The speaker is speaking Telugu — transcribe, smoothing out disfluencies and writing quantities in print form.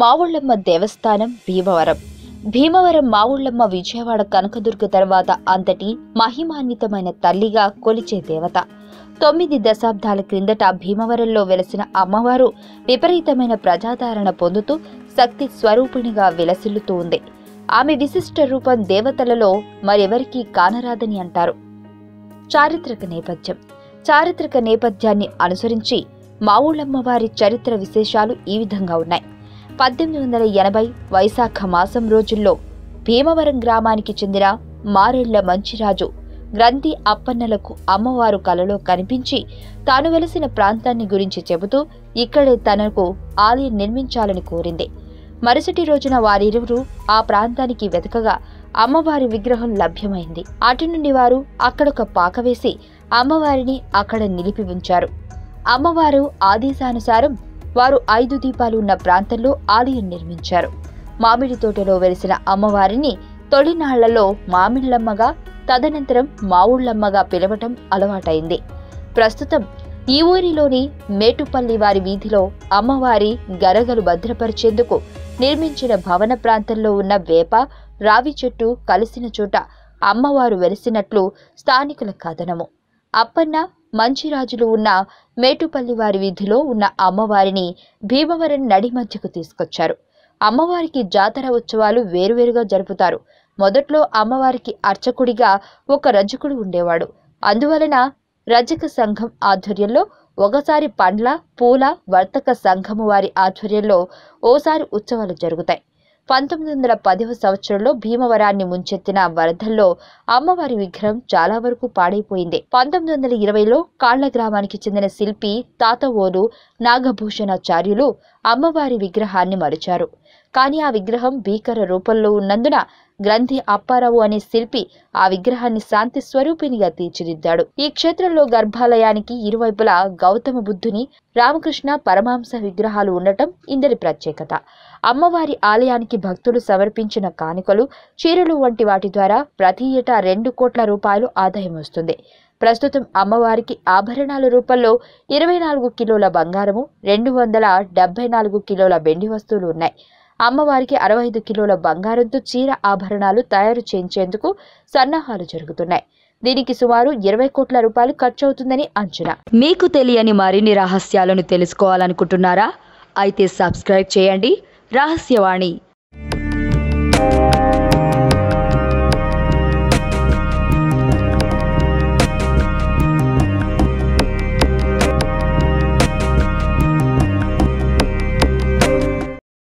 మావుళ్ళమ్మ దేవస్థానం భీమవరం. భీమవరం మావుళ్ళమ్మ విజయవాడ కనకదుర్గ తర్వాత అంతటి మహిమాన్వితమైన తల్లిగా కొలిచే దేవత. 9 దశాబ్దాల క్రిందట భీమవరంలో వెలసిన అమ్మవారు విపరీతమైన ప్రజాదరణ పొందుతూ శక్తి స్వరూపిణిగా విలసిల్లుతూ ఉంది. ఆమె విశిష్ట రూపం దేవతలలో మరెవరికీ కానరాదని అంటారు. చారిత్రక నేపథ్యాన్ని అనుసరించి మావుళ్ళమ్మ వారి చరిత్ర విశేషాలు ఈ విధంగా ఉన్నాయి. 1880 వైశాఖ మాసం రోజుల్లో భీమవరం గ్రామానికి చెందిన మారెళ్ల మంచిరాజు గ్రంథి అప్పన్నలకు అమ్మవారు కలలో కనిపించి తాను వెలసిన ప్రాంతాన్ని గురించి చెబుతూ ఇక్కడే తనకు ఆలయం నిర్మించాలని కోరింది. మరుసటి రోజున వారిరువురు ఆ ప్రాంతానికి వెతకగా అమ్మవారి విగ్రహం లభ్యమైంది. అటు నుండి వారు అక్కడొక పాక వేసి అమ్మవారిని అక్కడ నిలిపి ఉంచారు. అమ్మవారు ఆదేశానుసారం వారు 5 దీపాలు ఉన్న ప్రాంతంలో ఆలయం నిర్మించారు. మామిడి తోటలో వెలిసిన అమ్మవారిని తొలినాళ్లలో మామిళ్ళమ్మగా, తదనంతరం మావుళ్ళమ్మగా పిలవటం అలవాటైంది. ప్రస్తుతం ఈ ఊరిలోని మేటుపల్లి వారి వీధిలో అమ్మవారి గరగలు భద్రపరిచేందుకు నిర్మించిన భవన ప్రాంతంలో ఉన్న వేప, రావి చెట్టు కలిసిన చోట అమ్మవారు వెలిసినట్లు స్థానికుల కథనము. అప్పన్న, మంచిరాజులు ఉన్న మేటుపల్లి వారి వీధిలో ఉన్న అమ్మవారిని భీమవరం నడి మధ్యకు తీసుకొచ్చారు. అమ్మవారికి జాతర ఉత్సవాలు వేరువేరుగా జరుపుతారు. మొదట్లో అమ్మవారికి అర్చకుడిగా ఒక రజకుడు ఉండేవాడు. అందువలన రజక సంఘం ఆధ్వర్యంలో ఒకసారి పండ్ల, పూల వర్తక సంఘము వారి ఆధ్వర్యంలో ఓసారి ఉత్సవాలు జరుగుతాయి. 1910వ సంవత్సరంలో భీమవరాన్ని ముంచెత్తిన వరదల్లో అమ్మవారి విగ్రహం చాలా వరకు పాడైపోయింది. 1920లో కాళ్ల గ్రామానికి చెందిన శిల్పి తాతవోలు నాగభూషణాచార్యులు అమ్మవారి విగ్రహాన్ని మలిచారు. కానీ ఆ విగ్రహం భీకర రూపంలో ఉన్నందున గ్రంథి అప్పారావు అనే శిల్పి ఆ విగ్రహాన్ని శాంతి స్వరూపిణిగా తీర్చిదిద్దాడు. ఈ క్షేత్రంలో గర్భాలయానికి ఇరువైపులా గౌతమ బుద్ధుని, రామకృష్ణ పరమహంస విగ్రహాలు ఉండటం ఇందరి ప్రత్యేకత. అమ్మవారి ఆలయానికి భక్తులు సమర్పించిన కానుకలు, చీరలు వంటి వాటి ద్వారా ప్రతి ఏటా 2 కోట్ల రూపాయలు ఆదాయం వస్తుంది. ప్రస్తుతం అమ్మవారికి ఆభరణాల రూపంలో 24 కిలోల బంగారము, 274 కిలోల వెండి వస్తువులు ఉన్నాయి. అమ్మవారికి 65 కిలోల బంగారంతో చీర ఆభరణాలు తయారు చేయించేందుకు సన్నాహాలు జరుగుతున్నాయి. దీనికి సుమారు 20 కోట్ల రూపాయలు ఖర్చవుతుందని అంచనా. మీకు తెలియని మరిన్ని రహస్యాలను తెలుసుకోవాలనుకుంటున్నారా? అయితే సబ్స్క్రైబ్ చేయండి రహస్యవాణి.